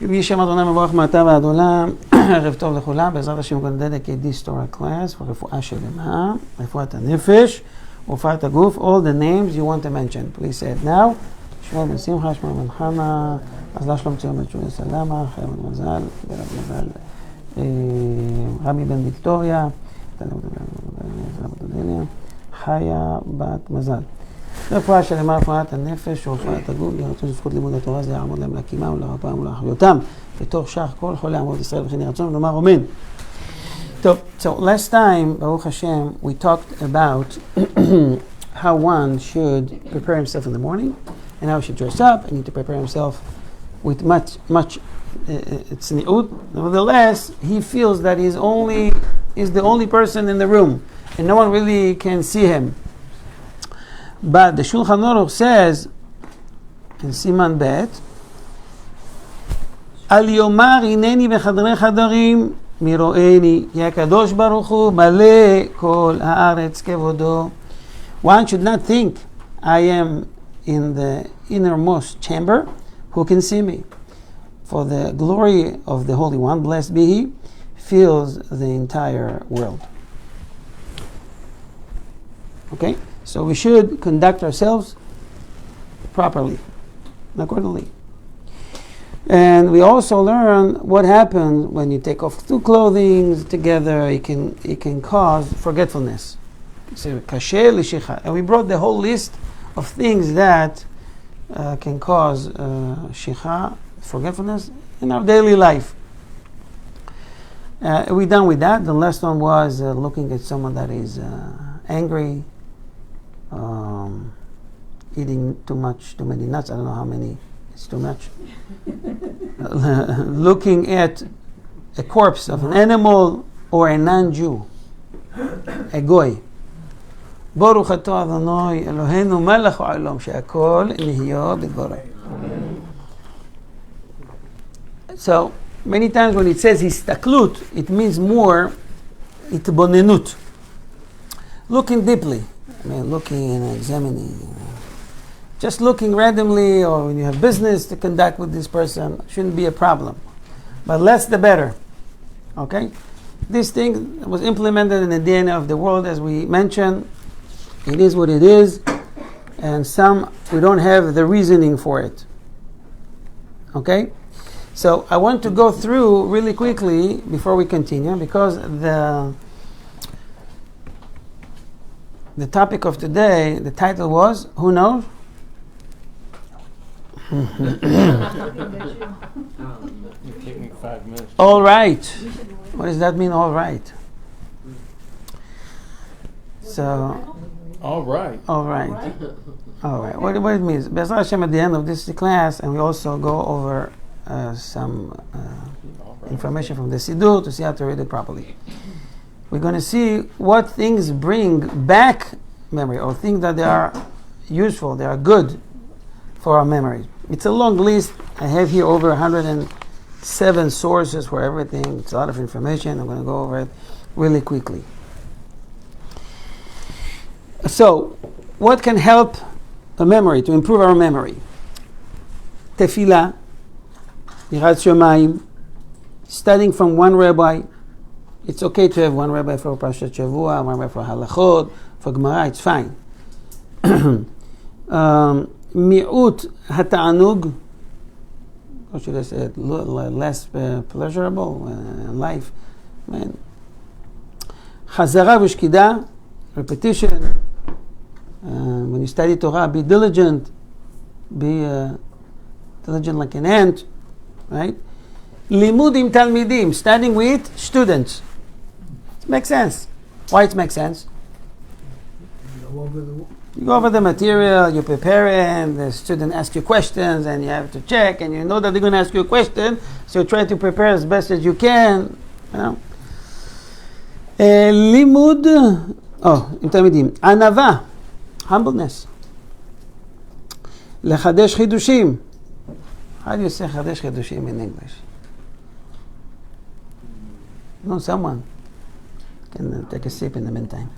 יהי שם אדוני מבורך מעתה ועד עולם. ערב טוב לכולם. בעזרת השם, we're going to dedicate this to our class for רפואה שלמה, רפואת הנפש, רפואת הגוף. All the names you want to mention. Please say it now. שמואל בן שמחה, שמואל בן חנה, אז לשלום ציון בן שמואל סלמה, חיה בן מזל, רבי בן ויקטוריה, חיה בת מזל. רפואה שלמה, רפואת הנפש ורפואת הגוף, ירצון זכות לימוד התורה, זה יעמוד להם להקימם ולרפאם ולהחיותם, בתוך שח כל חולי עמוד ישראל וכן ירצון, ונאמר אמן. טוב, so last time, Baruch Hashem, we talked about how one should prepare himself in the morning, and how he should dress up, and need to prepare himself with much tzniut. Nevertheless, he feels that he's the only person in the room, and no one really can see him. But the Shulchan Aruch says in Siman Bet, Al yomar hineni bechadrei chadarim miro'eni ki hakadosh baruch hu maleh kol haaretz kevodo. One should not think, I am in the innermost chamber, who can see me? For the glory of the Holy One, blessed be He, fills the entire world. Okay? So we should conduct ourselves properly, accordingly. And we also learn what happens when you take off two clothing together. It can cause forgetfulness. So, kasher l'shicha. And we brought the whole list of things that can cause shicha, forgetfulness, in our daily life. We're done with that. The last one was looking at someone that is angry, eating too many nuts. I don't know how many. It's too much. Looking at a corpse of an animal or a non-Jew, a goy. Baruch atah Adonai Eloheinu melech ha'olam she'akol nihyo b'dvaro. So many times when it says histaklut, it means more itbonenut, looking deeply. I mean, looking and examining. Just looking randomly, or when you have business to conduct with this person, shouldn't be a problem. But less the better. Okay? This thing was implemented in the DNA of the world, as we mentioned. It is what it is. And some, we don't have the reasoning for it. Okay? So I want to go through really quickly before we continue, because the topic of today, the title was, who knows? It took me 5 minutes. All right. What does that mean, all right? So, All right. all right. All right. What it means? B'ezras Hashem, at the end of this class, and we also go over some information from the Siddur to see how to read it properly. We're going to see what things bring back memory, or things that they are useful, they are good for our memory. It's a long list. I have here over 107 sources for everything. It's a lot of information. I'm going to go over it really quickly. So, what can help a memory, to improve our memory? Tefillah, Yirat Shomayim, studying from one rabbi. It's okay to have one rabbi for Parashat Shavua, one rabbi for Halachot, for Gemara, it's fine. Mi'ut hata'anug, or should I say less pleasurable in life. Chazara v'shkida, repetition. When you study Torah, be diligent. Be diligent like an ant, right? Limud im talmidim, studying with students. It makes sense. Why it makes sense? You go over the material, you prepare it, and the student asks you questions, and you have to check, and you know that they're going to ask you a question, so you try to prepare as best as you can. You know? Limud, im talmidim. Anava, humbleness. Lechadesh chidushim. How do you say chadesh chidushim in English? No, someone can take a sip in the meantime.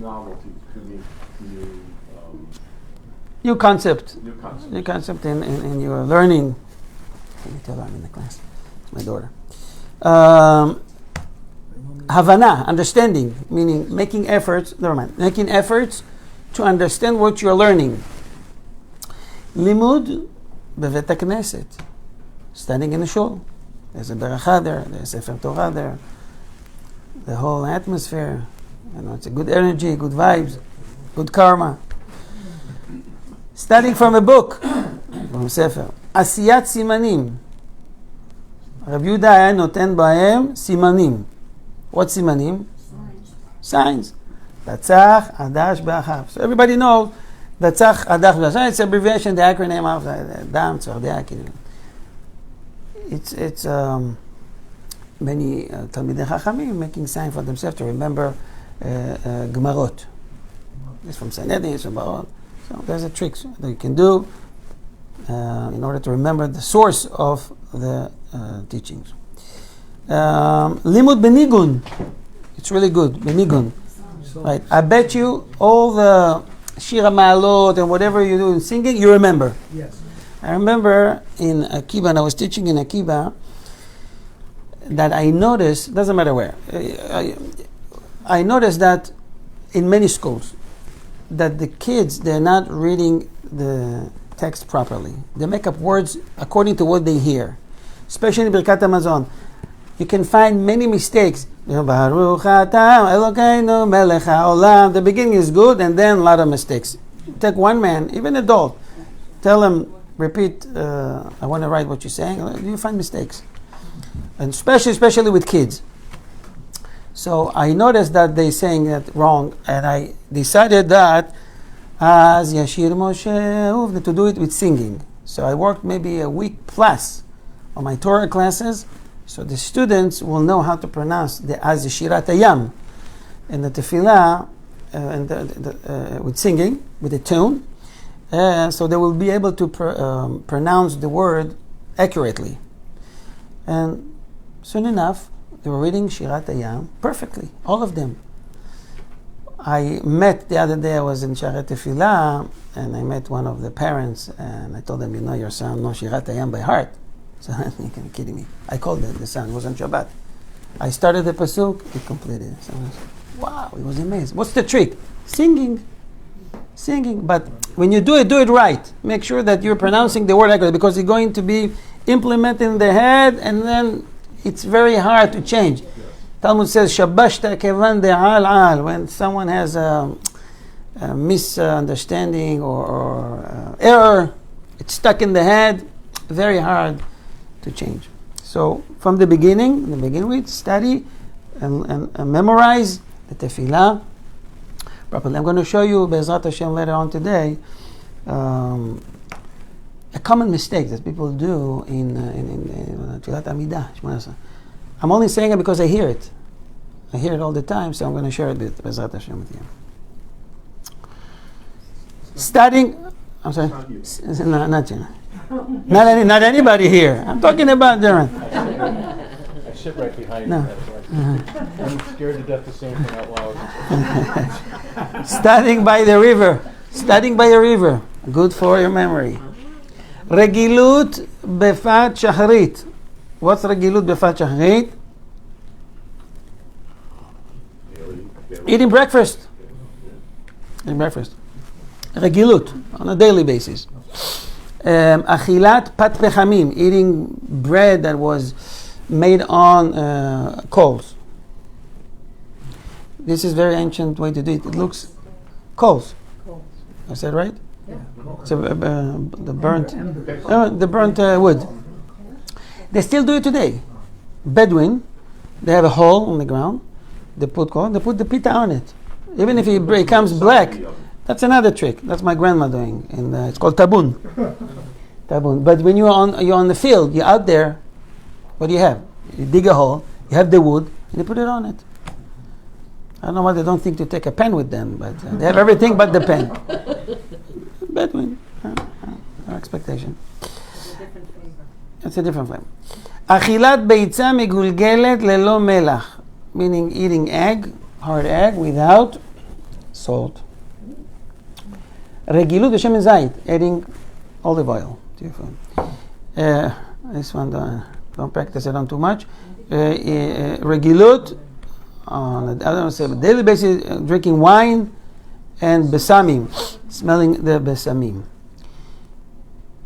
Novelty, New concept. New concept. New concept in your learning. Let me tell her I'm in the class. It's my daughter. Havana, understanding, meaning making efforts. Never mind. Making efforts to understand what you're learning. Limud bevet hakneset, studying in the shul. There's a beracha there. There's Sefer Torah there. The whole atmosphere. It's a good energy, good vibes, good karma. Studying from a book, from Sefer. Asiyat simanim. Rabbi Yehuda היה נותן בהם סימנים. What simanim? Signs. Datzach, Adash, Be'achav. So everybody knows Datzach, Adash, Be'achav. It's abbreviation, the acronym of Dam, Tzordeak. It's many Talmidei Chachamim making sign for themselves to remember Gemarot. It's from Sanhedrin, it's from Barot. So there's a trick that you can do in order to remember the source of the teachings. Limud benigun. It's really good. Benigun. Right. I bet you all the Shira Ma'alot and whatever you do in singing, you remember. Yes. I remember in Akiba, and I was teaching in Akiba, that I noticed, doesn't matter where, I noticed that in many schools, that the kids, they're not reading the text properly. They make up words according to what they hear. Especially in Birkat Hamazon. You can find many mistakes. Baruch atah Elokeinu melech haolam. The beginning is good, and then a lot of mistakes. Take one man, even adult, tell him, repeat, I want to write what you're saying. You find mistakes. And especially with kids. So I noticed that they're saying that wrong, and I decided that as Yashir Moshe to do it with singing. So I worked maybe a week plus on my Torah classes, so the students will know how to pronounce the Az Shirat Hayam and the Tefillah with singing, with a tune, so they will be able to pronounce the word accurately. And soon enough, they were reading Shirat Hayam perfectly, all of them. I met the other day, I was in Sharet Tefillah, and I met one of the parents, and I told them, your son knows Shirat Hayam by heart. So, you're kidding me. I called the son, it was on Shabbat. I started the Pasuk, he completed it. So wow, he was amazed. What's the trick? Singing. But when you do it right. Make sure that you're pronouncing the word accurately, because it's going to be implemented in the head, and then it's very hard to change. Talmud says, Shabashta kevan de'al al. When someone has a misunderstanding or error, it's stuck in the head, very hard to change. So from the beginning we study and memorize the tefillah properly. I'm going to show you, Be'ezrat Hashem, later on today, a common mistake that people do in Tfilat Amidah, Shemona Esrei. I'm only saying it because I hear it. I hear it all the time, so I'm going to share it with Be'ezrat Hashem with you. Studying, I'm sorry, no, not you. Not anybody here. I'm talking about Darren. I sit right behind No. you. That's why. I'm scared to death to say anything out loud. Studying by the river. Good for your memory. Regilut befat shahrit. What's regilut befat shahrit? Eating breakfast. Regilut, on a daily basis. Achilat pat pechamim, eating bread that was made on coals. This is very ancient way to do it. It looks coals. I said right? Yeah. It's the burnt wood. They still do it today. Bedouin, they have a hole on the ground. They put coal. They put the pita on it. Even if it becomes black. That's another trick. That's my grandma doing. And it's called tabun. But when you're on the field, you're out there, what do you have? You dig a hole, you have the wood, and you put it on it. I don't know why they don't think to take a pen with them, but they have everything but the pen. Bedouin. No expectation. It's a different flavor. Achilat beitza megulgelet lelo melach. Meaning eating egg, hard egg, without salt. Regilut b'shemen zayit, adding olive oil to your food. This one, don't practice it on too much. Regilut, on a daily basis, drinking wine and besamim, smelling the besamim.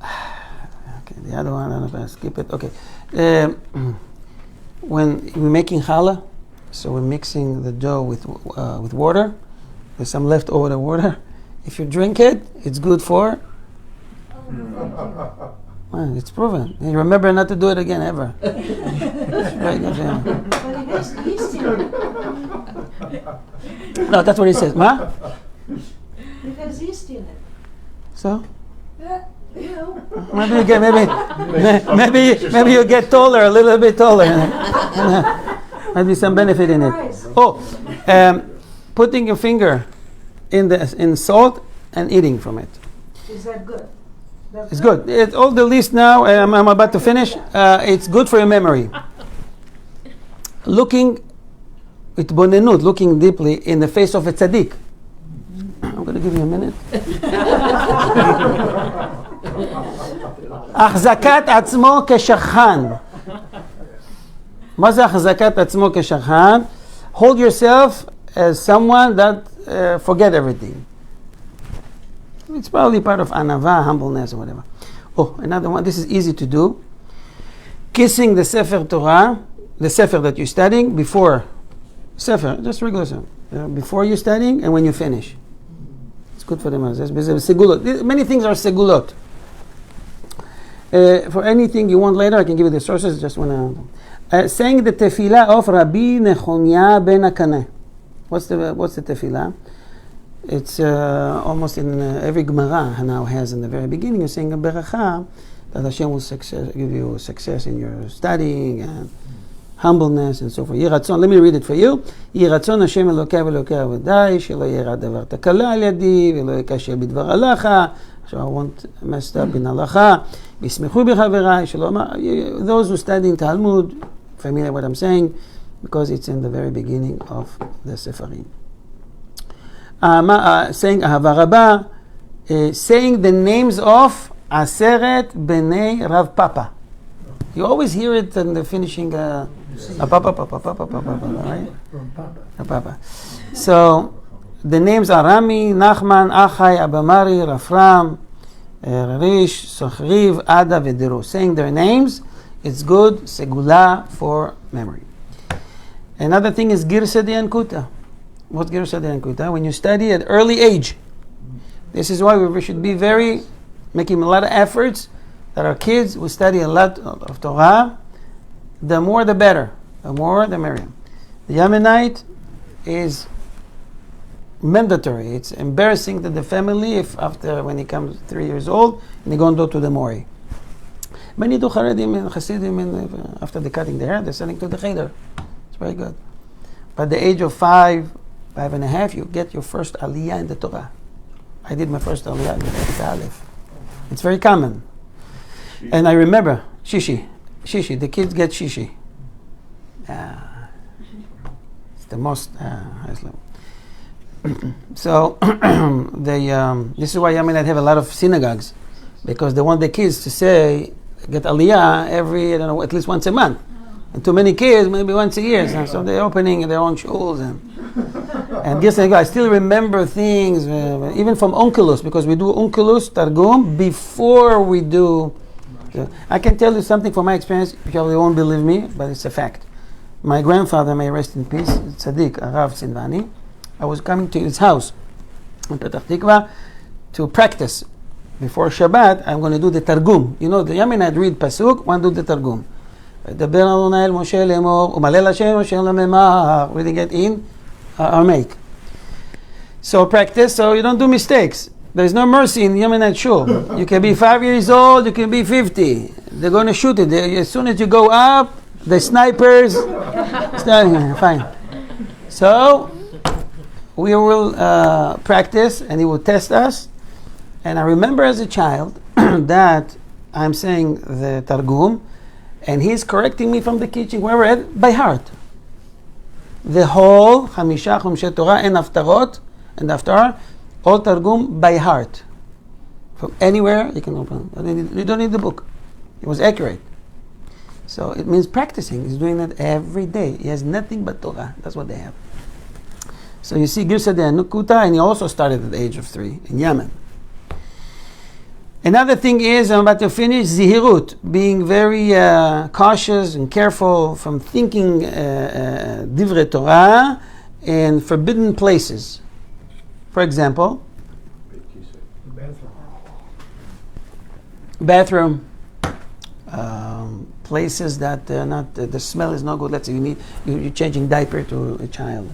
Okay, the other one, I don't know if I skip it. Okay. When we're making challah, so we're mixing the dough with water. There's some leftover water. If you drink it, it's good for. Well, it's proven. And remember not to do it again ever. Right, yeah. But it has yeast in it. No, that's what he says. Ma? It has yeast in it. So You know. maybe you get maybe you get taller, a little bit taller. Might be some benefit in it. Oh, putting your finger in salt and eating from it. Is that good? It's good. It's all the list now. I'm about to finish. It's good for your memory. Looking deeply in the face of a tzaddik. I'm going to give you a minute. החזקת עצמו כשכן. מה זה החזקת עצמו כשכן? Hold yourself as someone that forget everything. It's probably part of anava, humbleness, or whatever. Oh, another one. This is easy to do. Kissing the Sefer Torah, the Sefer that you're studying, before Sefer, just regular Sefer, before you're studying and when you finish. It's good for the mazes. Segulot. Many things are segulot. For anything you want later, I can give you the sources. Just want to saying the tefillah of Rabbi Nechonia ben Akaneh. What's the tefillah? It's almost in every Gemara now has in the very beginning. You're saying a beracha that Hashem will give you success in your studying and humbleness and so forth. Yiratzon. Let me read it for you. Yiratzon Hashem Elokei v'Elokei Avodai shelo yera davar takala al yadi v'lo yekasher b'dvar halacha. So I won't mess up in halacha. Bismechu b'chaverai shelo amar. Those who study in Talmud, familiar with what I'm saying, because it's in the very beginning of the Sefarim. Saying Ahava Rabbah, saying the names of Aseret Bnei Rav Papa. You always hear it in the finishing Papa, right? Papa. So the names are Rami, Nachman, Achai, Abamari, Rafram, Rish, Sochriv, Ada, Vediru. Saying their names, it's good, segula for memory. Another thing is Girsa Diankuta. What's Girsa Diankuta? When you study at early age. This is why we should be making a lot of efforts that our kids will study a lot of Torah. The more the better. The more the merrier. The Yemenite is mandatory. It's embarrassing to the family if when he comes 3 years old and they go and go to the Mori. Many do Haredim and Hasidim and after they cutting their hair, they're sending to the Cheder. It's very good. By the age of 5.5, you get your first Aliyah in the Torah. I did my first Aliyah in the Aleph. It's very common. And I remember, Shishi, the kids get Shishi. It's the most highest level. So, this is why Yemenite have a lot of synagogues, because they want the kids to get Aliyah at least once a month. And too many kids, maybe once a year. So they're opening their own shuls. And yes, I still remember things, even from Onkelos, because we do Onkelos, Targum, before we do. I can tell you something from my experience. You probably won't believe me, but it's a fact. My grandfather, may rest in peace, Tzaddik, Rav Sinvani, I was coming to his house in Petach Tikva to practice. Before Shabbat, I'm going to do the Targum. You know, the Yemenite read Pasuk, one do the Targum. דבר אדוני אל משה לאמור ומלא להשם אשר לממר, reading it in Aramaic. So practice so you don't do mistakes. There's no mercy in Yemenite shul. You can be 5 years old, you can be 50. They're going to shoot it. As soon as you go up, the snipers fine. So we will practice and he will test us. And I remember as a child that I'm saying the Targum and he's correcting me from the kitchen, wherever, by heart. The whole Chamisha Chumshe Torah and Haftarot and Haftarah, all Targum by heart. From anywhere, you can open. You don't need the book. It was accurate. So it means practicing. He's doing that every day. He has nothing but Torah. That's what they have. So you see Girsa de Nukuta, and he also started at the age of 3 in Yemen. Another thing is, I'm about to finish, Zihirut, being very cautious and careful from thinking Divrei Torah in forbidden places. For example, bathroom, places that not the smell is not good. Let's say you're changing diaper to a child.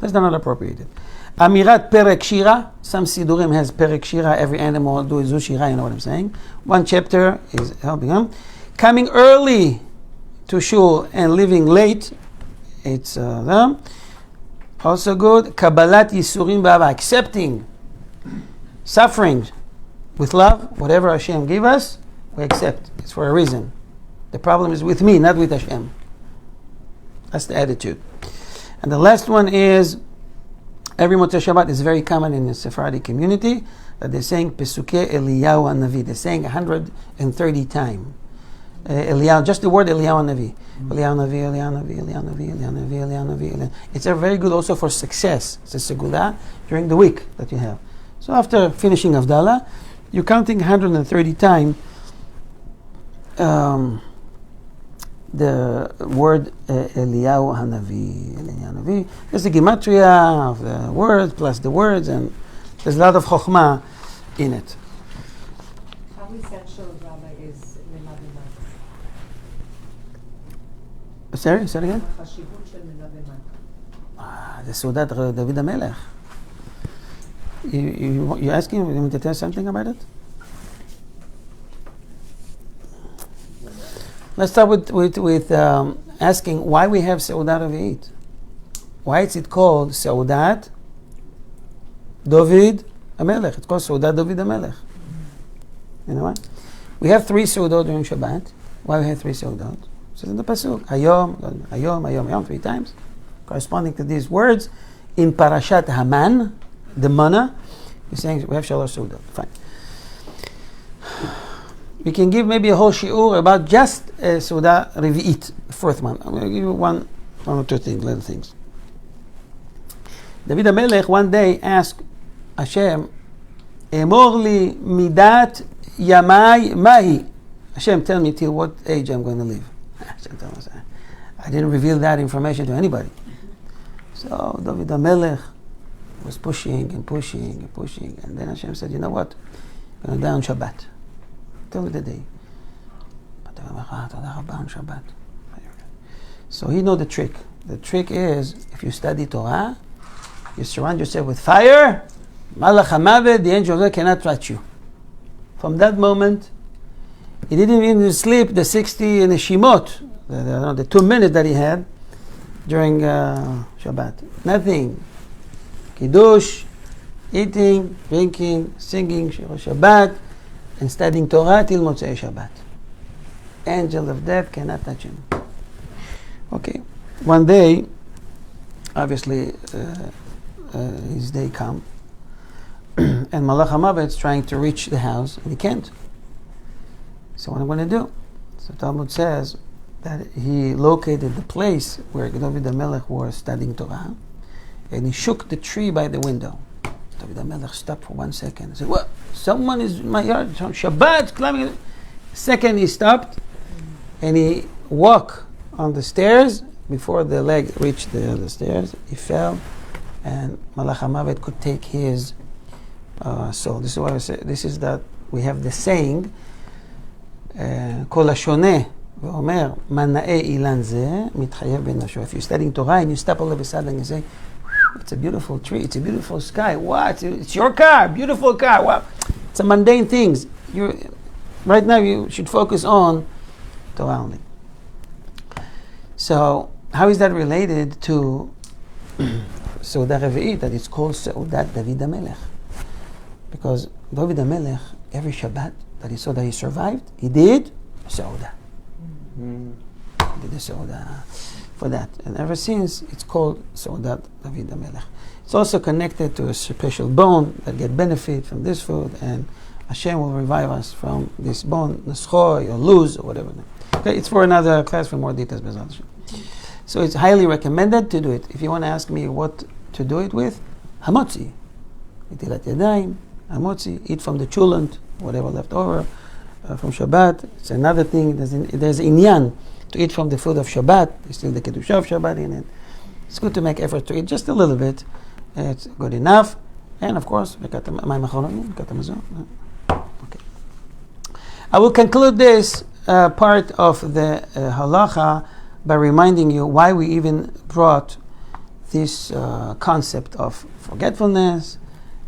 That's not appropriated. Amirat Perek Shira. Some Sidurim has Perek Shira. Every animal do Zu Shira. You know what I'm saying? One chapter is helping them. Coming early to shul and leaving late. It's them. Also good. Kabbalat Yisurim Ba'ava. Accepting suffering with love. Whatever Hashem give us, we accept. It's for a reason. The problem is with me, not with Hashem. That's the attitude. And the last one is, every Motzei Shabbat is very common in the Sephardic community, that they're saying Pesukei Eliyahu HaNavi. They're saying 130 times. Eliyahu, just the word Eliyahu HaNavi. Eliyahu HaNavi, Eliyahu HaNavi, Eliyahu HaNavi, Eliyahu HaNavi, Eliyahu HaNavi. It's a very good also for success. It's a segula during the week that you have. So after finishing Havdalah, you're counting 130 times the word Eliyahu HaNavi. Eliyahu HaNavi. There's the gematria of the words plus the words, and there's a lot of chokhmah in it. How essential, Rabbi, is Menaveh Mak? Sorry, say it again? החשיבות של מנבא מק. The Seudat David HaMelech. You're asking, you want to tell something about it? Let's start with asking why we have Seudat Revi'it. Why is it called Seudat David HaMelech? It's called Seudat David HaMelech. You know what? We have 3 Seudot during Shabbat. Why we have 3 Seudot? It says in the Pasuk, Hayom, Hayom, Hayom, Hayom, 3 times, corresponding to these words. In Parashat Haman, the Mana, he's saying we have Shalosh Seudot. Fine. We can give maybe a whole shiur about just Seudah Revi'it, 4th one. I'm going to give you one or two things, little things. David HaMelech one day asked Hashem, Emor li midat yamai mahi. Hashem, tell me till what age I'm going to live. Hashem told us, I didn't reveal that information to anybody. So David HaMelech was pushing and pushing and pushing, and then Hashem said, you know what? I'm going to die on Shabbat. Tell me the day. So he know the trick. The trick is, if you study Torah, you surround yourself with fire, Malach HaMavet, the angel of God cannot touch you. From that moment, he didn't even sleep the 60 and the Shimot, the 2 minutes that he had during Shabbat. Nothing. Kiddush, eating, drinking, singing, Shabbat, and studying Torah till Motzei Shabbat. Angel of death cannot touch him. Okay. One day, obviously, his day come, and Malach HaMavet is trying to reach the house, and he can't. So what I'm going to do? So Talmud says that he located the place where David HaMelech was studying Torah, and he shook the tree by the window. David HaMelech stopped for 1 second and said, "What? Someone is in my yard, Shabbat, climbing." Second, he stopped, and he walked on the stairs. Before the leg reached the stairs, he fell, and Malach HaMavet could take his soul. This is why I say, this is that we have the saying, Kol hashoneh ve'omer mana'e ilan zeh mitchayev b'nafsho. If you're studying Torah and you stop all of a sudden and you say, it's a beautiful tree, it's a beautiful sky. What? It's your car, beautiful car. Wow. It's a mundane things. Right now you should focus on Torah only. So, how is that related to Seudah Revi'it, that it's called Seudat David HaMelech? Because David HaMelech, every Shabbat that he saw that he survived, he did Seudah. He did the Seudah. for that. And ever since, it's called Seudat David HaMelech. It's also connected to a special bone that get benefit from this food, and Hashem will revive us from this bone, neschoi or lose or whatever. Okay, it's for another class for more details. B'ezrat Hashem. So it's highly recommended to do it. If you want to ask me what to do it with, hamotzi, netilat yadayim, hamotzi, eat from the chulant, whatever left over from Shabbat. It's another thing. There's inyan to eat from the food of Shabbat. There's still the kedusha of Shabbat in it. It's good to make effort to eat just a little bit. It's good enough. And of course, okay. I will conclude this part of the halacha by reminding you why we even brought this concept of forgetfulness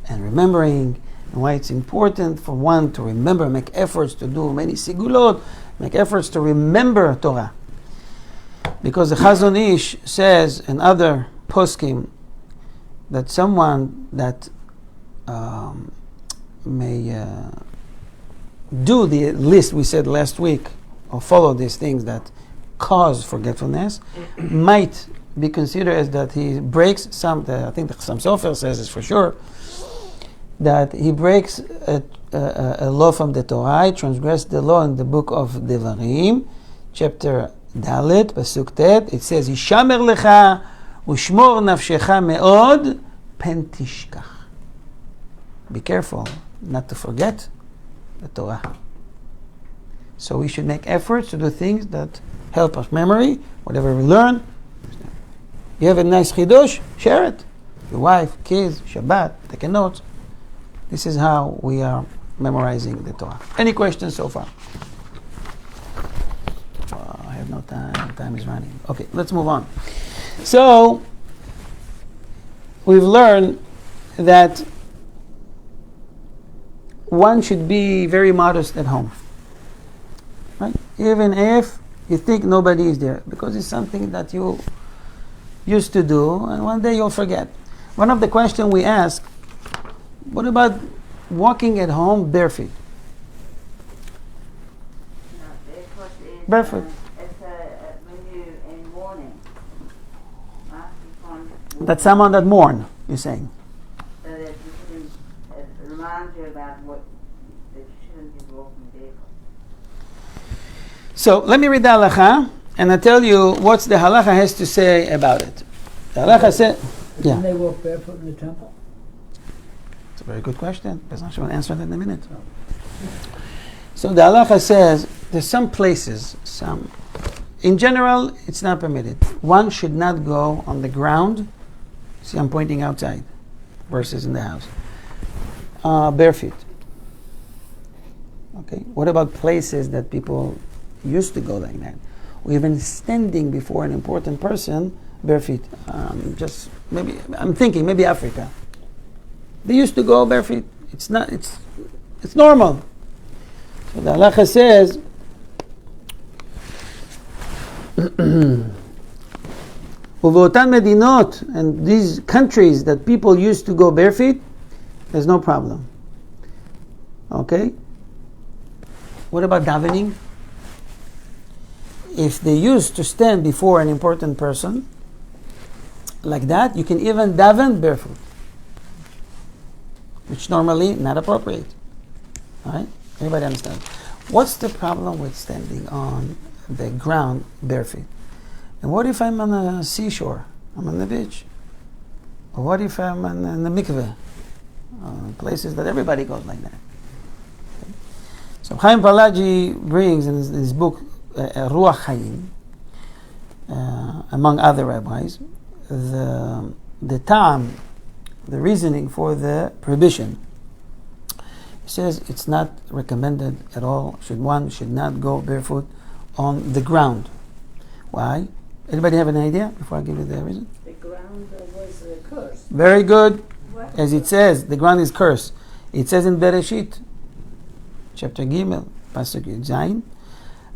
and remembering, and why it's important for one to remember, make efforts to do many sigulot, make efforts to remember Torah. Because the Chazon Ish says, and other poskim, that someone that may do the list we said last week, or follow these things that cause forgetfulness, might be considered as that he breaks some, I think the Chassam Sofer says this for sure, that he breaks a law from the Torah, he transgressed the law in the book of Devarim, chapter Dalet, Pasuk Tet. It says, Yishamer lecha ushmor nafshecha me'od pen tishkach. Be careful not to forget the Torah. So we should make efforts to do things that help us memory, whatever we learn. You have a nice chidush, share it. Your wife, kids, Shabbat, take a note. This is how we are memorizing the Torah. Any questions so far? I have no time. Time is running. Okay, let's move on. So, we've learned that one should be very modest at home. Right? Even if you think nobody is there, because it's something that you used to do, and one day you'll forget. One of the questions we ask, what about walking at home barefoot? Barefoot. It's when you in mourning. That's someone that mourn, you're saying. So that you shouldn't, it reminds you about what, that you shouldn't be walking barefoot. So let me read the halacha, and I tell you what the halacha has to say about it. The halacha says, yeah. Can they walk barefoot in the temple? It's a very good question. I will answer that in a minute. So the halacha says there's some places, in general, it's not permitted. One should not go on the ground. See, I'm pointing outside versus in the house. Barefoot. Okay. What about places that people used to go like that? Or even standing before an important person barefoot. Just maybe I'm thinking maybe Africa. They used to go barefoot. It's not. It's normal. So the halacha says. Uvotan medinot, and these countries that people used to go barefoot, there's no problem. Okay? What about davening? If they used to stand before an important person, like that, you can even daven barefoot, which normally not appropriate. Alright? Everybody understand? What's the problem with standing on the ground barefoot? And what if I'm on a seashore? I'm on the beach. Or what if I'm in the mikveh? Places that everybody goes like that. Okay. So Chaim Palaji brings in his book Ruach Chaim, among other rabbis, the ta'am, the reasoning for the prohibition. He says it's not recommended at all. One should not go barefoot on the ground. Why? Anybody have an idea before I give you the reason? The ground was cursed. Very good. What? As it says, the ground is cursed. It says in Bereshit, chapter Gimel, Pasuk Yud Zayin,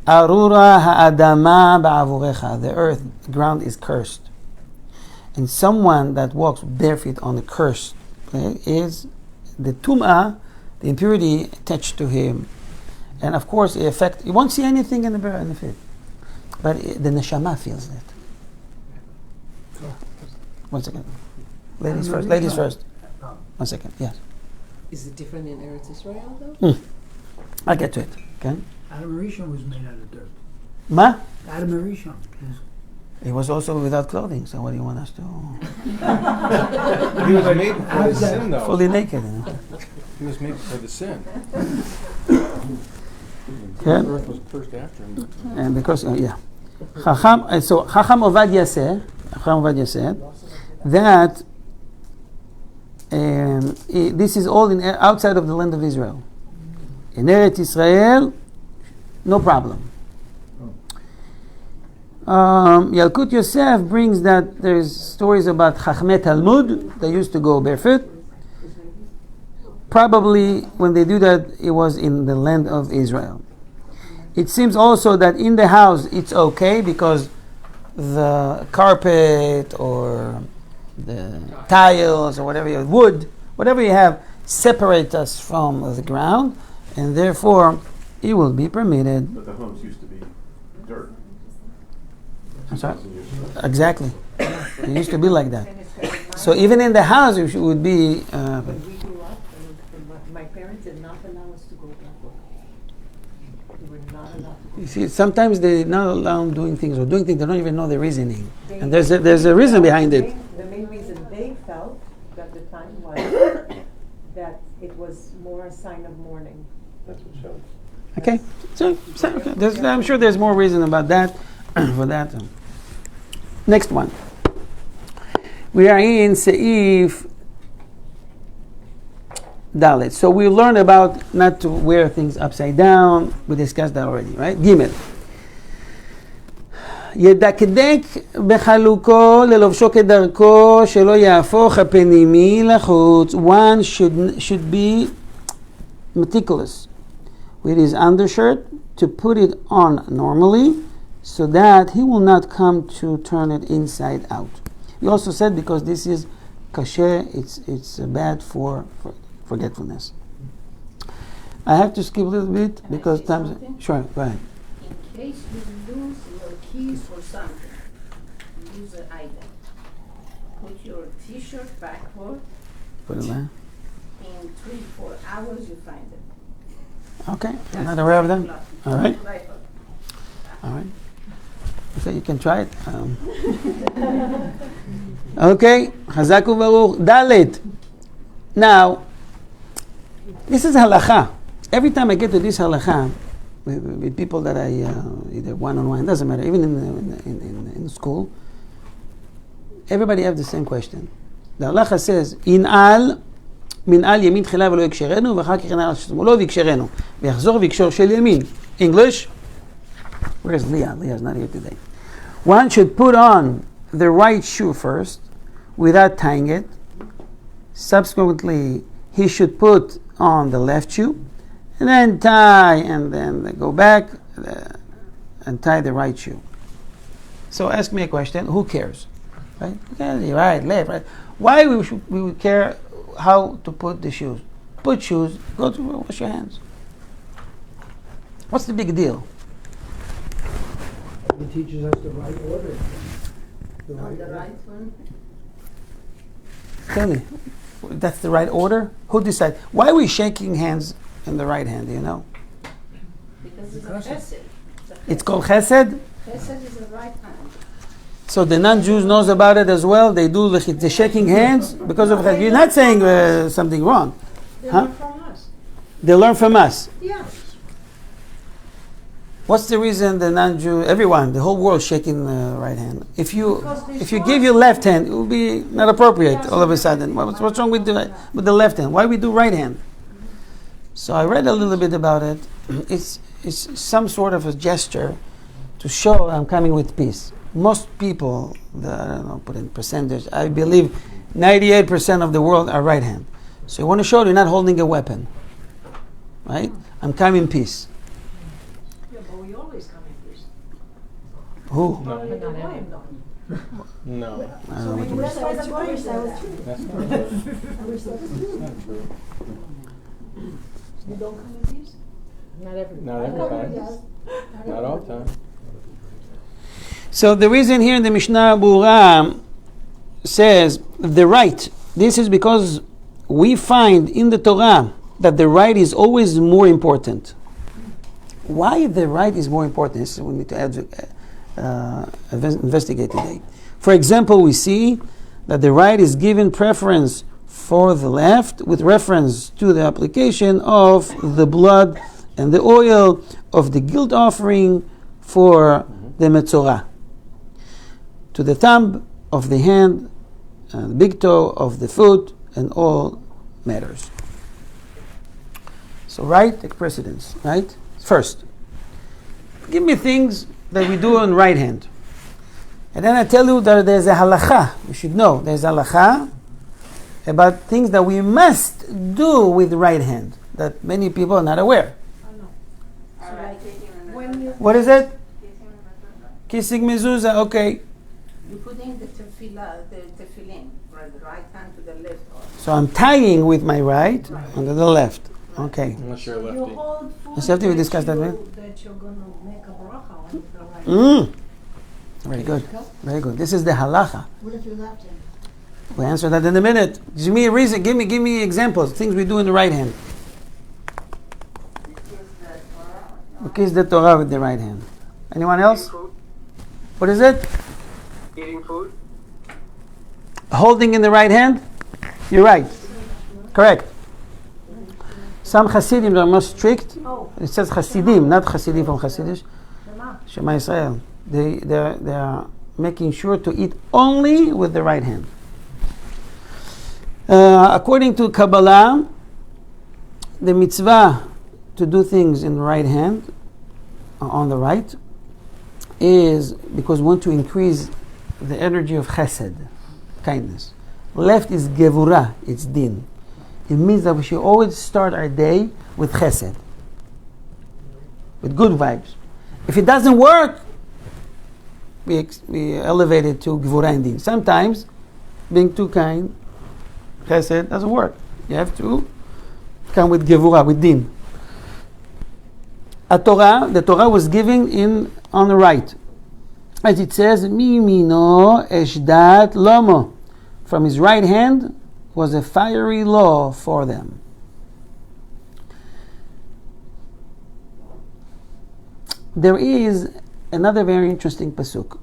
Arura ha'adama ba'avurecha. The earth, the ground is cursed. And someone that walks barefoot on the cursed is the tum'ah, the impurity attached to him. And of course, you won't see anything in the feet. But the neshama feels that. 1 second. Ladies first. Ladies first. Oh. 1 second. Yes. Is it different in Eretz Israel though? I'll get to it. Okay. Adam Rishon was made out of dirt. Ma? Adam Rishon. He was also without clothing. So what do you want us to? He was made for the sin, though. Fully naked. You know? He was made for the sin. Okay. The earth was cursed after him. And because yeah, so Chacham Ovadia said that this is all in outside of the land of Israel. In Eretz Israel, no problem. Yalkut Yosef brings that there's stories about Chachmei Talmud. They used to go barefoot. Probably when they do that, it was in the land of Israel. It seems also that in the house it's okay because the carpet or the tiles or whatever you wood, whatever you have, separate us from the ground, and therefore it will be permitted. But the homes used to be dirt. I'm sorry? Exactly. It used to be like that. So even in the house it would be. When we grew up, my parents did not allow us to go barefoot. We were not allowed to go. You see, sometimes they not allow them doing things or doing things they don't even know the reasoning, and there's a reason behind it. The main reason they felt at the time was that it was more a sign of mourning. That's what showed. Okay, so I'm sure there's more reason about that for that. Next one. We are in Seif Dalet. So we learned about not to wear things upside down. We discussed that already, right? Gimel. ידקדק בחלוקו ללובשו כדרכו שלא יהפוך הפנימי לחוץ. One should be meticulous with his undershirt to put it on normally so that he will not come to turn it inside out. We also said because this is kasher, it's bad for forgetfulness. I have to skip a little bit because time's... Sure, go ahead. In case you lose your keys or something, use an item. Put your t-shirt backward. Put it there. In 3-4 hours you find it. Okay, I'm not aware of that. All right. Right. All right. Okay, you can try it. Okay, Chazak u'Baruch. Dalet. Now, this is halacha. Every time I get to this halacha, with people that I either one-on-one, doesn't matter, even in school, everybody has the same question. The halacha says, מנעל ימין תחילה ולא יקשרנו, ואחר כך ינעל על שמאלו ויקשרנו, ויחזור ויקשור של ימין. English? Where's Leah? Leah's not here today. One should put on the right shoe first, without tying it. Subsequently, he should put on the left shoe, and then tie, and then go back and tie the right shoe. So ask me a question, who cares? Right? Right, left, right. Why we would care how to put the shoes? Put shoes, go to wash your hands. What's the big deal? He teaches us the right order. The On the right one. Tell me, that's the right order? Who decides? Why are we shaking hands in the right hand, do you know? Because it's a chesed. It's called chesed? Chesed is the right hand. So the non-Jews knows about it as well? They do the shaking hands because of chesed. You're not saying something wrong. They Huh? learn from us. They learn from us. Yeah. What's the reason the non-Jew, everyone, the whole world shaking the right hand? If you Because they give your left hand, it will be not appropriate all of a sudden. What's wrong with the left hand? Why we do right hand? So I read a little bit about it. It's some sort of a gesture to show I'm coming with peace. Most people, I don't know, put in percentage, I believe 98% of the world are right hand. So you want to show you're not holding a weapon. Right? I'm coming in peace. Yeah, but we always come in peace. Who? No. But not everyone. No. I don't know what you mean. That's why the Goy said that. That's not true. That's not true. You don't come in peace? Not every. Not every time. Not all the time. So the reason here in the Mishnah Bura says the right. This is because we find in the Torah that the right is always more important. Why the right is more important? This is what we need to investigate today. For example, we see that the right is given preference for the left with reference to the application of the blood and the oil of the guilt offering for the Metzorah, to the thumb of the hand, the big toe of the foot, and all matters. So right take precedence, right? First, give me things that we do on right hand. And then I tell you that there's a halacha. You should know there's a halacha about things that we must do with the right hand that many people are not aware. So like when you What is it? Kissing mezuzah, okay. you put in the tefillin from the right hand to the left. So I'm tying with my right onto the left. Okay. Unless you're a You lefty. hold food Let's have to discuss that, man. that you're going to make a bracha on the right. Very good. Very good. This is the halacha. What if you left him? We'll answer that in a minute. Give me a reason. Give me examples. Things we do in the right hand. We kiss the Torah with the right hand. Anyone else? What is it? Eating food? Holding in the right hand? You're right. Correct. Some Hasidim are more strict. It says Hasidim, not Hasidim from Hasidish. Shema Israel. They are making sure to eat only with the right hand. According to Kabbalah, the mitzvah to do things in the right hand, on the right, is because we want to increase the energy of chesed, kindness. Left is gevurah, it's din. It means that we should always start our day with chesed, with good vibes. If it doesn't work, we elevate it to gevurah and din. Sometimes, being too kind, chesed doesn't work. You have to come with gevurah, with din. The Torah was given on the right. As it says, Mimino eshdat lomo. From his right hand was a fiery law for them. There is another very interesting pasuk.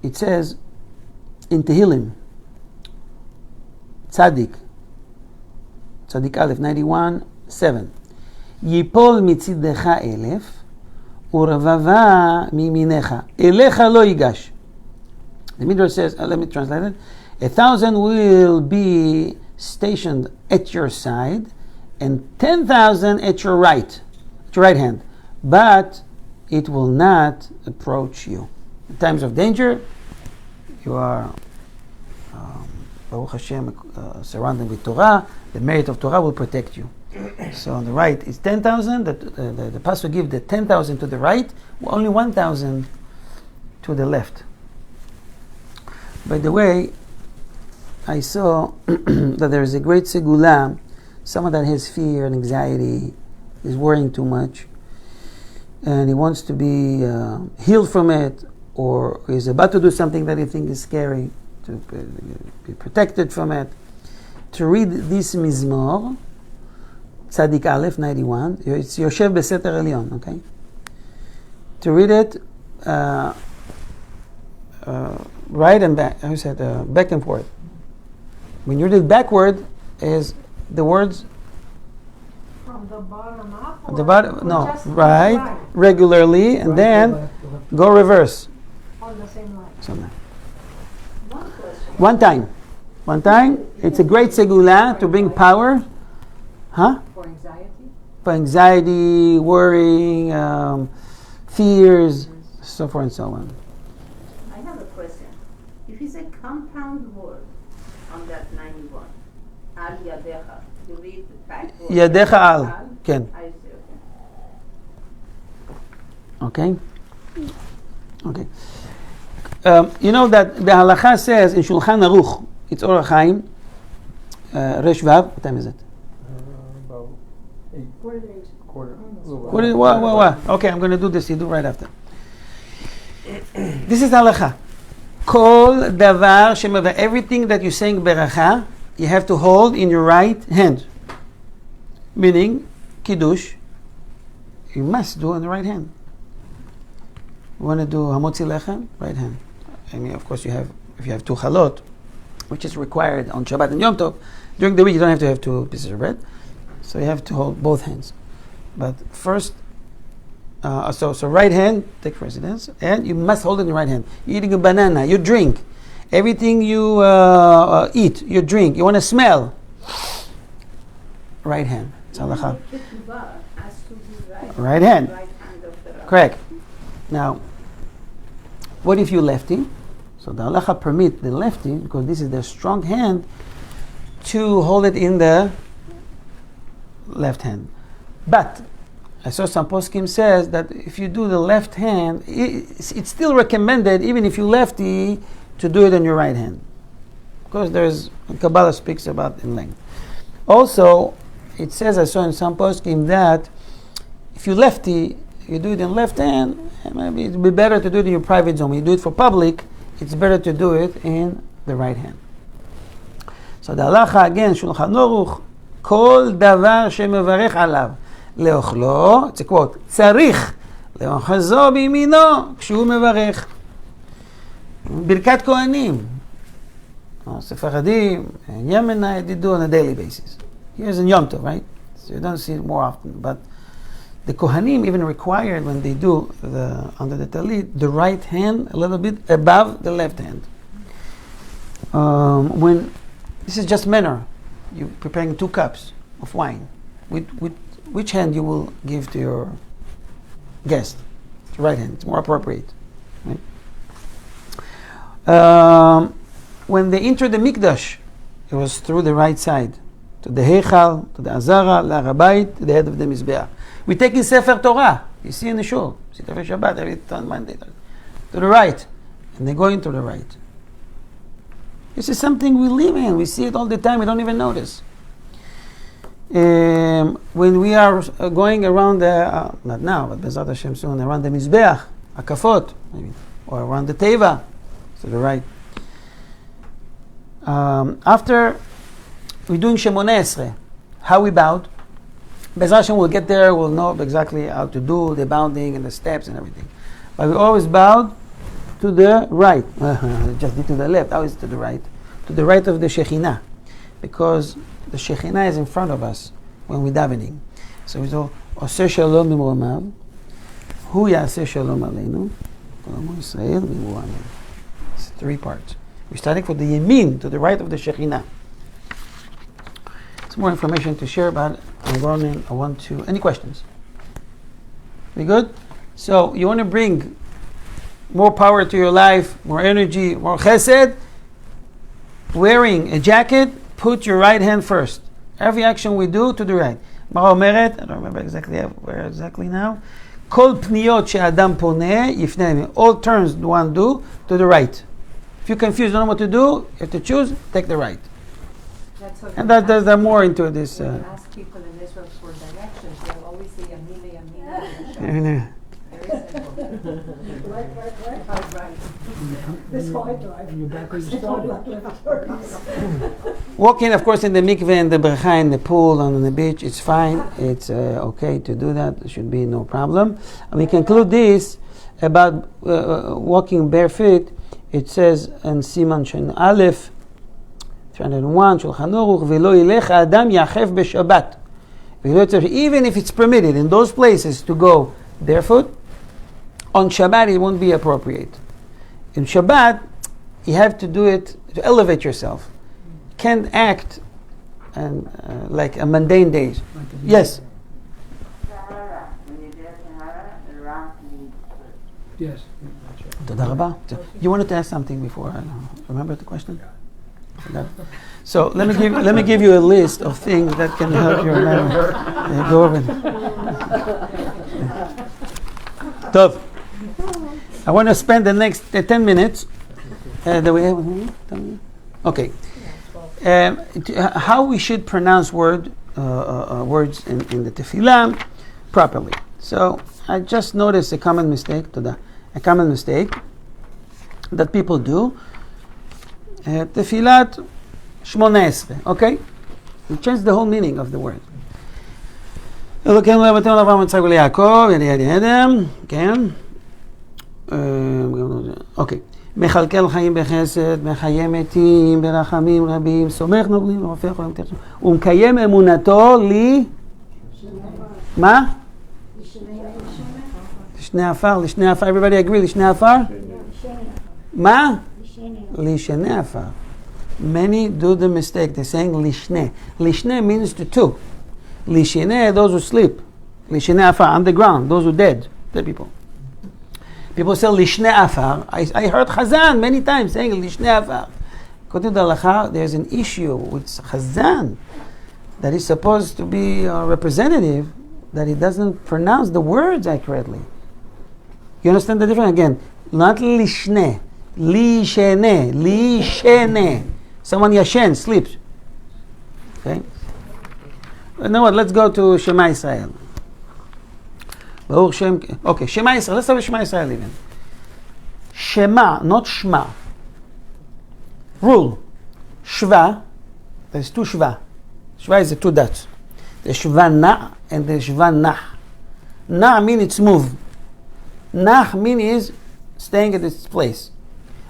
It says in Tehillim, Tzadik Aleph 91:7. Yipol mitzidecha elef, urvava miminecha. Elecha lo yigash. The Midrash says, let me translate it. 1,000 will be stationed at your side, and 10,000 at your right hand. But it will not approach you. In times of danger, you are, Baruch Hashem, surrounded with Torah. The merit of Torah will protect you. So on the right is 10,000. The pastor give the 10,000 to the right, only 1,000 to the left. By the way, I saw that there is a great segula, someone that has fear and anxiety, is worrying too much, and he wants to be healed from it, or is about to do something that he thinks is scary, to be protected from it. To read this mizmor, Tzadik Aleph 91. It's Yoshev Beseter Elyon, okay? To read it right and back, back and forth. When you read it backward, is the words From the bottom up? at the bottom, no, right, regularly, and then go reverse. On the same line. Somewhere. one question. One time. It's a great segula to bring power. Huh? For anxiety? For anxiety, worrying, fears, so forth and so on. I have a question. If it's a compound word on that 91, al yadecha, you read the backward. Yadecha al. Ken. I see, okay. Okay. You know that the halacha says in Shulchan Aruch, it's Orach Chaim, Resh Vav. What time is it? About 8 quarter. What? Okay, I'm going to do this. You do right after. This is halacha. Kol davar shemava. Everything that you're saying beracha, you have to hold in your right hand. Meaning, kiddush, you must do in the right hand. You want to do hamotzi lechem, right hand. I mean, of course, if you have 2 chalot, which is required on Shabbat and Yom Tov, during the week you don't have to have 2 pieces of bread, so you have to hold both hands. But first, so right hand take precedence, and you must hold it in the right hand. You're eating a banana, you drink. Everything you eat, you drink. You want to smell. Right hand. It's halacha. Right hand. Correct. Now, what if you lefty? So the halacha permit the lefty, because this is their strong hand, to hold it in the left hand. But I saw some poskim says that if you do the left hand, it's still recommended, even if you lefty, to do it on your right hand. Because there's, Kabbalah speaks about in length. Also, it says, I saw in some poskim that if you lefty, you do it in left hand, maybe it would be better to do it in your private zone. When you do it for public, it's better to do it in the right hand. So the halacha again, Shulchan Aruch, Kol davar shemevarech alav leochlo, it's a quote, tzarich leochazo biyamino כשהוא מברך. ברכת כהנים. Sephardim and Yemenite, they do on a daily basis. Here's in Yom Tov, right? So you don't see it more often, but the Kohanim even required when they do under the talit, the right hand a little bit above the left hand. When this is just manner, you're preparing 2 cups of wine. With which hand you will give to your guest? The right hand. It's more appropriate. Right? When they entered the Mikdash, it was through the right side, to the Heichal, to the Azara, L'Harabait, to the head of the Mizbeach. We take in Sefer Torah. You see in the shul, Sefer Shabbat every Monday, to the right, and they go into the right. This is something we live in. We see it all the time. We don't even notice. When we are going around the, not now, but Bezat Hashem soon, around the Mizbeach, Akafot, maybe, or around the Teva, to the right. After we're doing Shemoneh Esrei, how we bowed. Bezat Hashem will get there, we'll know exactly how to do the bounding and the steps and everything. But we always bowed to the right. Just did to the left, always to the right. To the right of the Shekhinah. Because the Shekhinah is in front of us when we're davening. So we go, Oseh Shalom B'Mromav, Hu Yaseh Shalom Aleinu, Kol Amo Yisrael B'Mru Amen. It's 3 parts. We're starting from the Yemin, to the right of the Shekhinah. Some more information to share about Ronen. Any questions? We good? So you want to bring more power to your life, more energy, more chesed. Wearing a jacket, put your right hand first. Every action we do to the right. Mara omeret, I don't remember exactly where exactly now. Kol pniyot she'adam poneh yifnei. All turns one do to the right. If you're confused, don't know what to do, you have to choose, take the right. And there's more into this. When you ask people in Israel for directions, they'll always say Yamina, Yamina. Very simple. Right. Right. This whole drive. And you're back where you started. Walking, of course, in the mikveh and the brecha in the pool and on the beach, it's fine. It's okay to do that. There should be no problem. And we conclude this about walking barefoot. It says in Siman Shin Aleph, 301, Shulchan Aruch, V'lo yilech adam yachef b'Shabbat. Even if it's permitted in those places to go barefoot, on Shabbat it won't be appropriate. In Shabbat, you have to do it to elevate yourself. You can't act and like a mundane days. Yes. Yes. Toda rabba. You wanted to ask something before? I remember the question? So let me give you a list of things that can help your memory. Go over it. Tov. I want to spend the next 10 minutes. Do we have okay. How we should pronounce words in the tefillah properly. So I just noticed a common mistake. that people do. Tefilat 18, okay? We changed the whole meaning of the word. אלוקינו לאבותינו לאברהם יצחק וליעקב, כן? אוקיי. מכלכל חיים בחסד, מחיה מתים ברחמים רבים, סומך נוגלים ורופא חולים תרצו, ומקיים אמונתו מה? לשני עפר, everybody agree, לשני עפר? מה? לשני עפר. Many do the mistake, they're saying lishne. Lishne means to two. Lishne, those who sleep. Lishne afar, on the ground, those who dead people. People say lishne afar. I heard Chazan many times saying lishne afar. According to the halakha, there's an issue with Chazan that is supposed to be a representative, that he doesn't pronounce the words accurately. You understand the difference? Again, not lishne, lishene. Someone yashen, sleeps. Okay? You know what? Let's go to Shema Israel. Okay, Shema Israel. Let's start with Shema Israel even. Shema, not Shema. Rule. Shva. There's two Shva. Shva is the two dots. There's Shva na and there's Shva nah. Na means it's move. Nah means is staying at its place.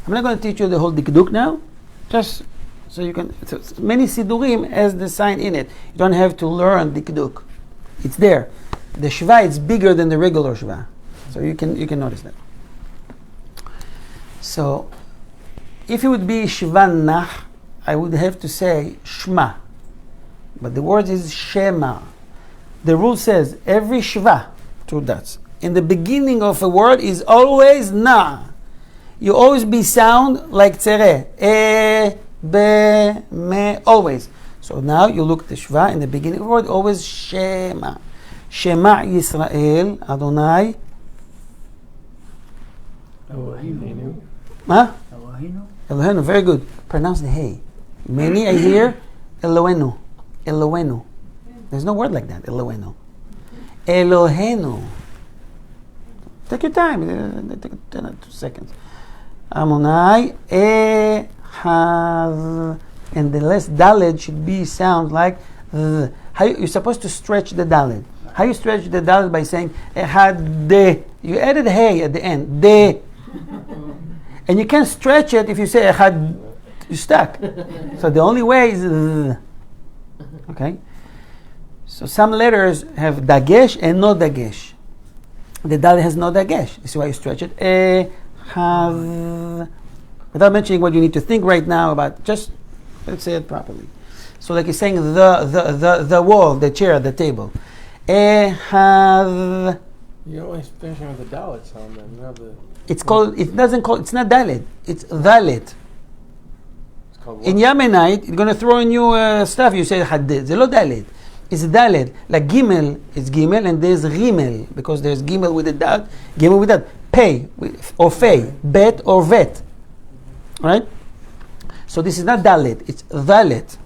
I'm not going to teach you the whole dikduk now. Just so you can, so many sidurim has the sign in it. You don't have to learn dikduk. It's there. The shva is bigger than the regular shva, so you can notice that. So, if it would be shva nah, I would have to say shma, but the word is shema. The rule says every shva, two dots, in the beginning of a word is always na. You always be sound like tzere. Be, me, always. So now you look at the shva in the beginning of the word, always shema. Shema Yisrael, Adonai. Elohim. Huh? Elohim. Elohenu, very good. Pronounce the hey. Many I hear Elohenu. Elohenu. There's no word like that, Elohenu. Elohenu. Take your time. Take 2 seconds. Amonai, Ehad, and the last daled should be sound like you're supposed to stretch the daled. How you stretch the daled? By saying Ehad de. You added hey at the end. De. And you can't stretch it if you say Ehad. You're stuck. So the only way is okay. So some letters have dagesh and no dagesh. The daled has no dagesh. This is why you stretch it. Have, without mentioning what you need to think right now about, just let's say it properly. So like he's saying the wall, the chair, the table. Have. You're always finishing with the dalet sound then. You have the. It's called. It doesn't call. It's not dalet. It's dalet. It's called what? In Yemenite, you're gonna throw in new stuff. You say hadid. Zelo dalet. It's dalet. Like gimel is gimel, and there's rimel because there's gimel with the dot, gimel with that. Pay or fay, bet or vet, right? So this is not dalet, it's dalet. If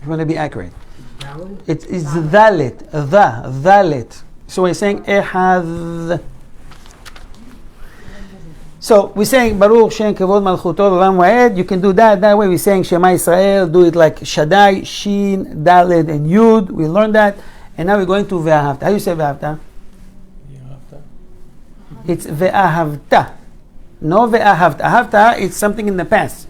you want to be accurate, it's dalet, dalet. So we're saying ehad. So we're saying Baruch Shem Kavod Malchuto Olam Waed. You can do that way. We're saying Shema Israel. Do it like Shaddai, Shin, Dalet, and Yud. We learned that, and now we're going to Ve'ahavta. How do you say Ve'ahavta? It's ve'ahavta. No ve'ahavta. Ahavta, it's something in the past.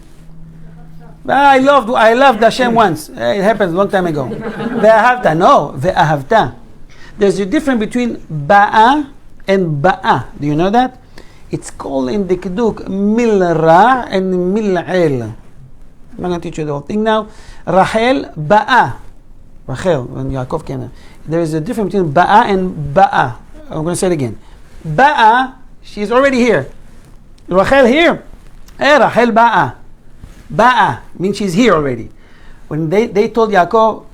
I loved Hashem once. It happened a long time ago. Ve'ahavta. No, ve'ahavta. There's a difference between ba'a and ba'a. Do you know that? It's called in the Kiduk milra and mil'el. I'm not going to teach you the whole thing now. Rachel, ba'a. Rachel, when Yaakov came in. There is a difference between ba'a and ba'a. I'm going to say it again. Ba'a, she's already here. Rachel here. Rachel ba'a. Ba'a means she's here already. When they told Yaakov,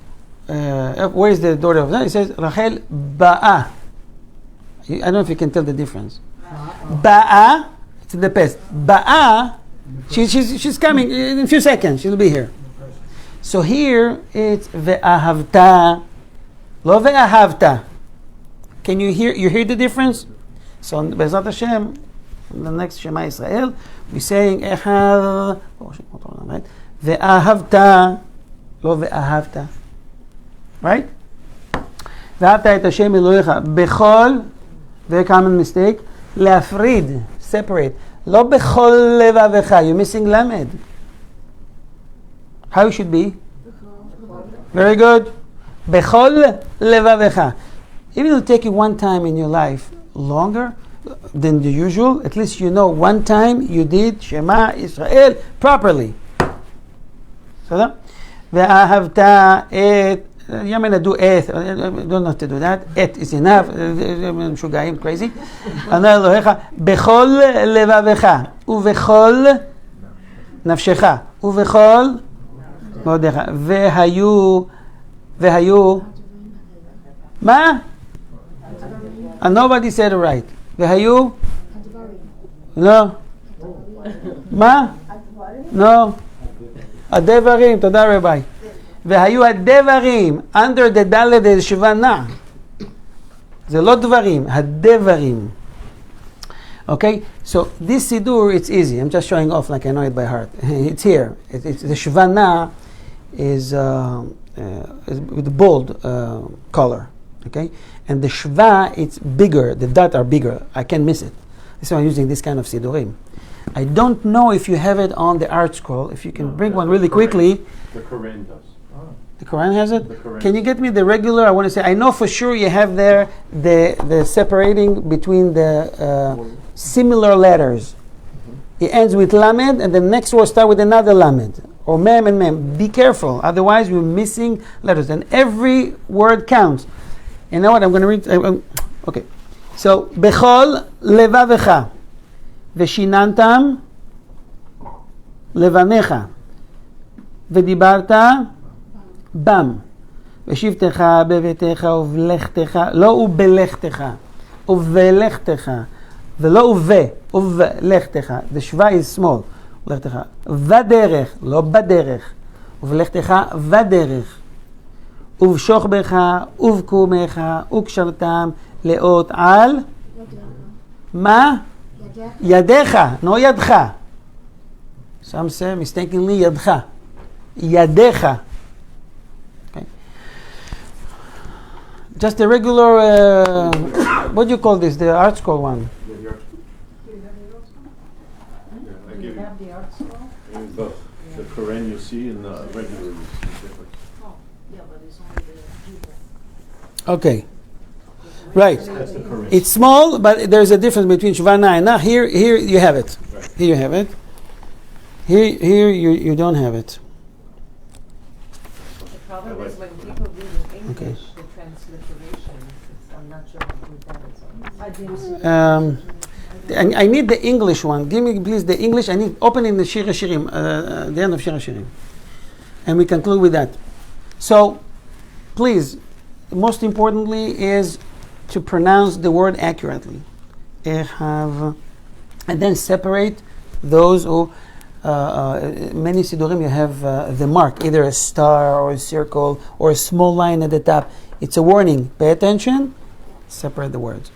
where is the daughter of that? He says, Rachel ba'a. I don't know if you can tell the difference. Ba'a, it's in the past. Ba'a, she's coming in a few seconds. She'll be here. So here it's ve'ahavta, lo ve'ahavta. Can you hear the difference? So Be'ezrat Hashem, the next Shema Israel, we're saying Echad, right? Ve'ahavta, lo ve'ahavta, right? Ve'ahavta et Hashem Elohecha bechol, very common mistake, leafrid, separate. Lo bechol levavecha, you're missing lamed. How it should be? Very good. Bechol levavecha. Even if it'll take you one time in your life longer than the usual, at least you know one time you did Shema Israel properly. So, ve'ahavta et, you're going to do et, don't have to do that. Et is enough. Shugayim, crazy. Bechol levavecha, uvechol nafshecha, uvechol modecha, vehayu, ma? And nobody said it right. Vehayu? No. Ma? No. Adevarim, toda Rabbi. Vehayu adevarim. Under the dalet is shivana. זה לא דברים, הדברים. Okay, so this sidur, it's easy. I'm just showing off like I know it by heart. It's here. It's the shivana is with the bold color. Okay, and the shva, it's bigger. The dot are bigger. I can't miss it. So I'm using this kind of sidurim. I don't know if you have it on the art scroll. If you can bring one really quickly. The Quran does. The Quran has it? The Quran. Can you get me the regular? I want to say, I know for sure you have there the separating between the similar letters. It ends with lamed, and the next word start with another lamed, or mem and mem. Be careful, otherwise you're missing letters, and every word counts. You know what? I'm going to read. Okay. So, bechol levavecha, veshinantam levanecha, vedibarta bam, ושבתך בביתך ובלכתך, לא ובלכתך, ובלכתך, ולא ובלכתך, the shva is small, ובלכתך, בדרך, לא בדרך, ובלכתך בדרך, ובשוכבך ובקומך, וקשרתם לאות על, מה? ידיך, לא ידך. Some say mistakenly ידך, ידיך. Just the regular, what do you call this? The art scroll one. Do you have the art scroll? Both. The Quran you see and the regular you see different. Oh, yeah, but it's only the Okay. Right. That's the Quran. It's small, but there's a difference between Shvana and Nah. Here you have it. Right. Here you have it. Here you don't have it. The problem is when people read in English, Okay. the transliteration, I'm not sure how good that is. I didn't see I need the English one. Give me, please, the English. I need open in the Shir HaShirim, the end of Shir HaShirim. And we conclude with that. So, please, most importantly is to pronounce the word accurately. Echav. And then separate those who, many Sidurim you have the mark, either a star or a circle or a small line at the top. It's a warning. Pay attention. Separate the words.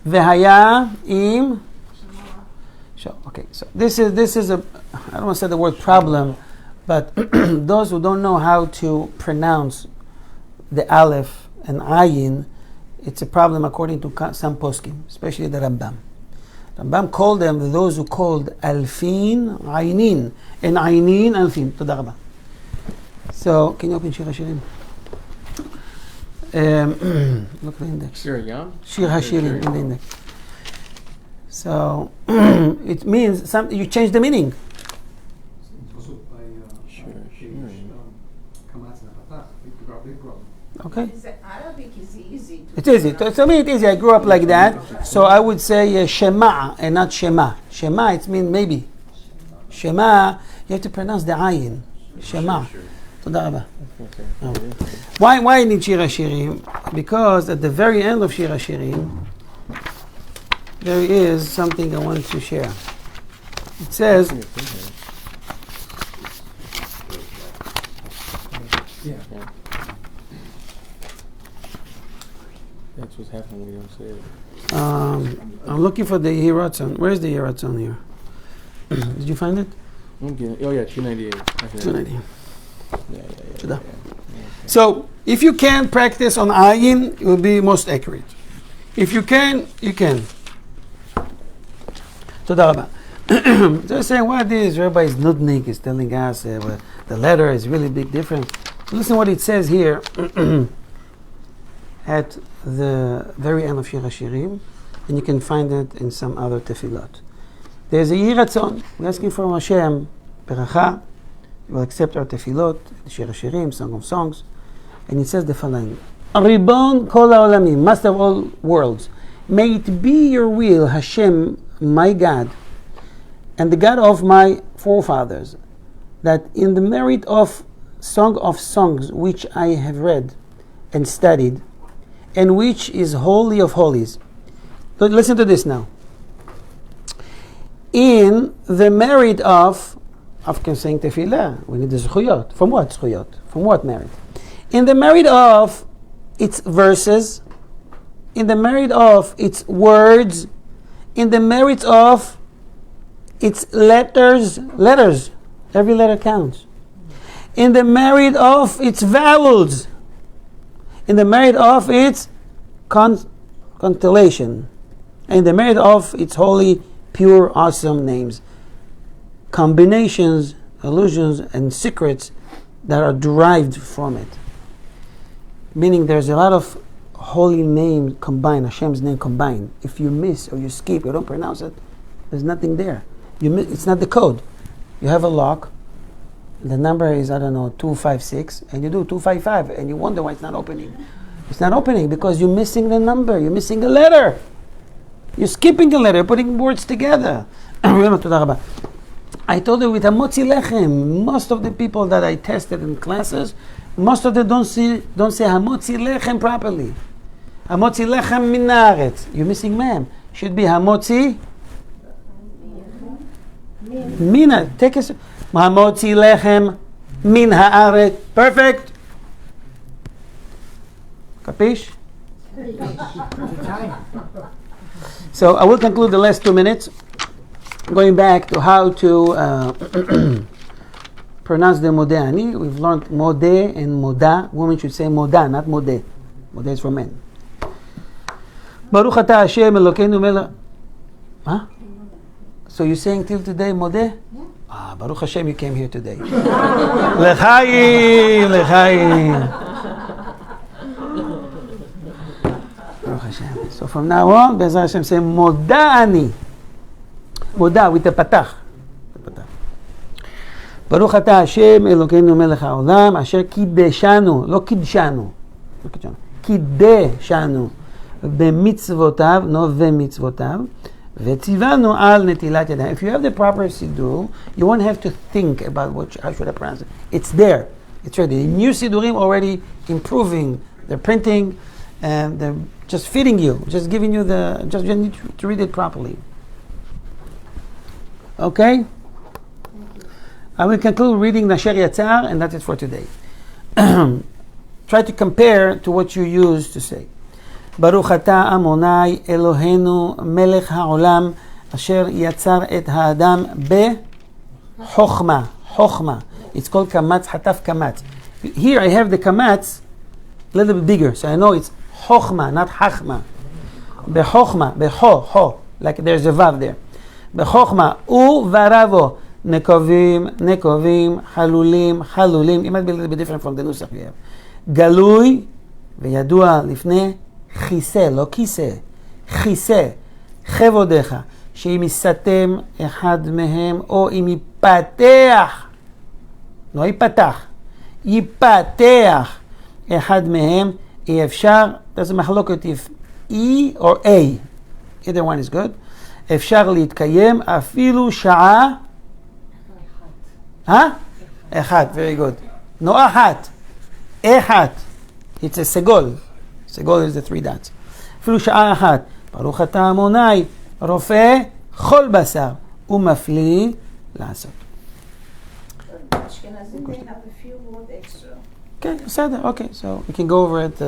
Vehaya im. Okay, so this is a, I don't want to say the word problem, but those who don't know how to pronounce the aleph and ayin, it's a problem according to some poskim, especially the Rambam. Rambam called them those who called alfin aynin and aynin alfin. Toda rabba. So can you open Shir HaShirim? Look at the index. Shir Yam? Shir HaShirim in the index. So it means you change the meaning. Okay. The Arabic is easy to It's easy. To me, it's easy. I grew up like that. So I would say Shema and not Shema. Shema, it means maybe. Shema, you have to pronounce the ayin. Shema. Toda rabba. Why need Shir HaShirim? Because at the very end of Shir HaShirim, there is something I wanted to share. It says, That's what's happening when you don't say it. I'm looking for the Yiratzon. Where is the Yiratzon here? Did you find it? Okay. Oh yeah, 298. 290. Yeah. Shada. So, if you can practice on ayin, it will be most accurate. If you can, you can. Toda Rabba. They're saying, what is Rabbi Nudnik is telling us the letter is really big difference. Listen what it says here at the very end of Shir HaShirim, and you can find it in some other tefillot. There's a Yiratzon. We're asking from Hashem, Beracha, He will accept our tefillot, Shir HaShirim, Song of Songs, and it says the following: Ribon kol ha'olamim, Master of all worlds, may it be your will, Hashem, my God, and the God of my forefathers, that in the merit of Song of Songs, which I have read and studied, and which is holy of holies. So listen to this now. In the merit of saying tefillah, we need the zchuyot. From what zchuyot? From what merit? In the merit of its verses, in the merit of its words, in the merit of its letters, every letter counts. In the merit of its vowels, in the merit of its constellation, in the merit of its holy, pure, awesome names, combinations, allusions, and secrets that are derived from it. Meaning there's a lot of holy names combined, Hashem's name combined. If you miss or you skip or don't pronounce it, there's nothing there. It's not the code. You have a lock, the number is, 256, and you do 255, and you wonder why it's not opening. It's not opening because you're missing the number, you're missing a letter. You're skipping a letter, putting words together. I told you with Hamotzi Lechem, most of the people that I tested in classes, most of them don't say Hamotzi Lechem properly. Hamotzi Lechem min haaretz. You're missing mem. Should be Hamotzi Mina. Take a Hamotzi Lechem min haaretz. Perfect. Capish? So I will conclude the last 2 minutes, going back to how to pronounce the Modeh. We've learned Modeh and Moda. Women should say Moda, not Modeh. Modeh is for men. Baruch atah Hashem Elokeinu melech. Huh? So you're saying till today Modeh? Yeah. Baruch Hashem, you came here today. L'chaim, l'chaim. So from now on, Be'ezrat Hashem say Moda ani. Moda with the patach. Baruch atah Hashem Elokeinu melech haolam asher kideshanu, lo kidshanu, kideshanu b'mitzvotav, no v'mitzvotav, v'tzivanu al netilat yadayim. If you have the proper siddur, you won't have to think about how should I pronounce it. It's there. It's ready. The new siddurim already improving. They're printing, and they're just feeding you, just giving you you need to read it properly. Okay? I will conclude reading Nasher Yatzar, and that's it for today. Try to compare to what you used to say. Baruch atah Amonai Eloheinu melech haolam asher yatzar et haadam be-chochma. Chochma. It's called kamatz, hataf kamatz. Here I have the kamatz a little bit bigger, so I know it's chochma, not chachma. Be-chochma, be-ho, like there's a vav there. Be-chochma, u-varavo. Nekovim, halulim. It might be a little bit different from the nusach we have. Galui, v'yadua lifnei, chise, lo kise, chise, chevodecha, שאם יסתם אחד מהם, או אם ייפתח, לא ייפתח, ייפתח אחד מהם, אי אפשר, there's a מחלוקת if E or A, either one is good, אפשר להתקיים אפילו שעה, אחד, very good. No אחת, אחד. It's a סגול. סגול is the 3 dots. אפילו שעה אחת. ברוך אתה אדוני, רופא כל בשר, ומפליא לעשות. Ashkenazim, they have a few words extra. Okay, בסדר, okay. So we can go over it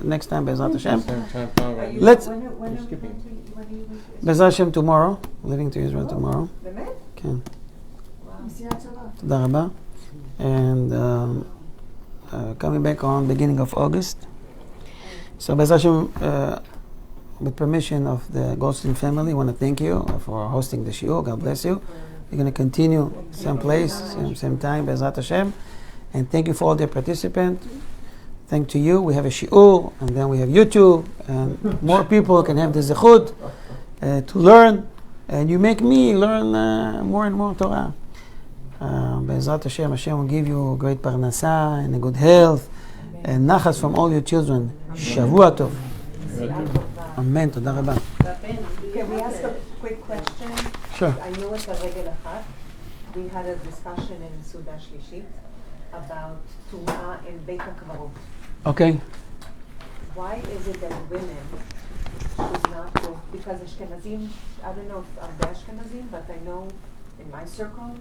next time, Be'ezrat Hashem. Same time, Let's... When are we going to בעזרת השם tomorrow, leaving to Israel tomorrow. באמת? כן. נסיעה טובה. תודה רבה. And coming back on beginning of August. So בעזרת השם, with permission of the Goldstein family, I want to thank you for hosting the shiur. God bless you. We're going to continue same place, same time, Bezrat Hashem. And thank you for all the participants. Thank to you. We have a shiur, and then we have YouTube, and more people can have the zechut to learn. And you make me learn more and more Torah. Bezrat Hashem, Hashem will give you great parnasa and a good health and nachas from all your children. Shavua tov. Amen. Toda rabba. Can we ask a quick question? Sure. I know it's a regel achat. We had a discussion in Suda Shlishit about Tumah in Beit HaKvarot. Okay. Why is it that women should not go? Because Ashkenazim, I don't know if I'm the Ashkenazim, but I know in my circle,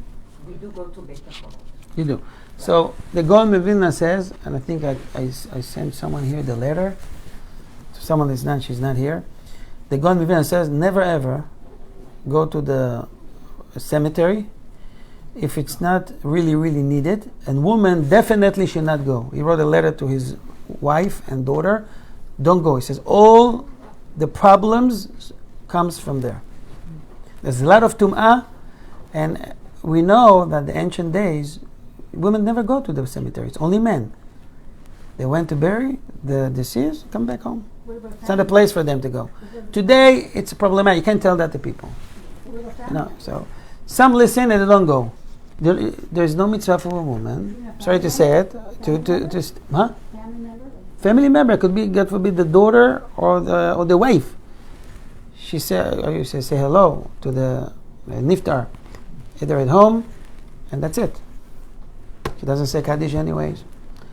we do go to Beit HaKvarot. You do. So the Gaon Mevilna says, and I think I sent someone here the letter. To someone that's not, she's not here. The Gaon Mevilna says, never ever go to the cemetery if it's not really, really needed. And women definitely should not go. He wrote a letter to his wife and daughter. Don't go. He says all the problems comes from there. There's a lot of tum'ah, and we know that the ancient days, women never go to the cemetery. It's only men. They went to bury the deceased, come back home. It's not a place for them to go. Today, it's problematic. You can't tell that to people. No, so some listen and they don't go. There's no mitzvah for a woman. Sorry to say it. Huh? Family member could be, God forbid, the daughter or the wife. She said, or you say hello to the niftar, either at home, and that's it. She doesn't say Kaddish anyways.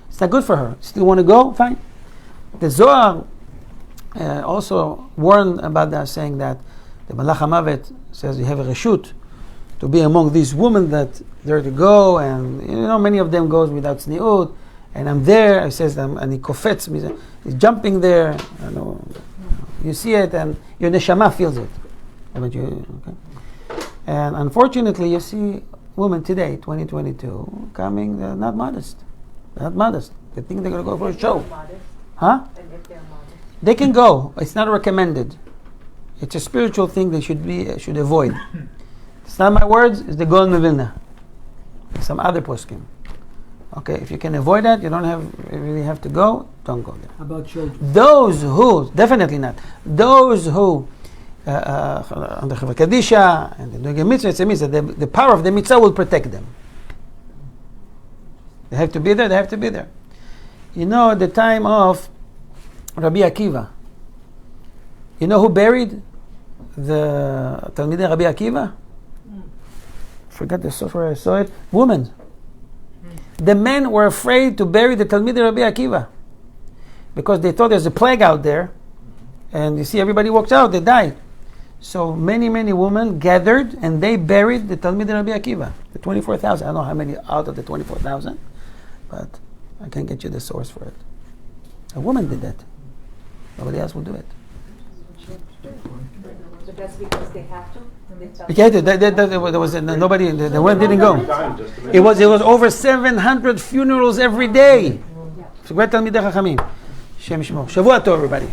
It's not good for her. Still want to go? Fine. The Zohar also warned about that, saying that the Malach HaMavet says you have a reshut to be among these women that they're to go, and many of them goes without tzniut, and I'm there. It says and he kofetz, he's jumping there. You see it, and your neshama feels it. Okay? And unfortunately, you see women today, 2022, coming, they're not modest. They're not modest. They think they're going to go for a show. Huh? And if they're modest. They can go. It's not recommended. It's a spiritual thing they should avoid. It's not my words. It's the Gaon Mevilna. Some other poskim. Okay, if you can avoid that, you really have to go. Don't go there. How about children? Those who definitely not. Those who on the Chevra Kadisha and the doing a mitzvah, it's a mitzvah. The power of the mitzvah will protect them. They have to be there. They have to be there. At the time of Rabbi Akiva, you know who buried the Talmidei Rabbi Akiva? Forgot the software, I saw it. Women. The men were afraid to bury the Talmidei Rabbi Akiva because they thought there's a plague out there, and you see everybody walks out, they died. So many women gathered and they buried the Talmidei Rabbi Akiva, the 24,000. I don't know how many out of the 24,000, but I can get you the source for it. A woman did that. Nobody else will do it. But that's because they have to? Yeah, there was nobody. The women didn't go. It was over 700 funerals every day. Shabbat Talmidei Chachamim. Shem Shimon. Shavua Tov, everybody.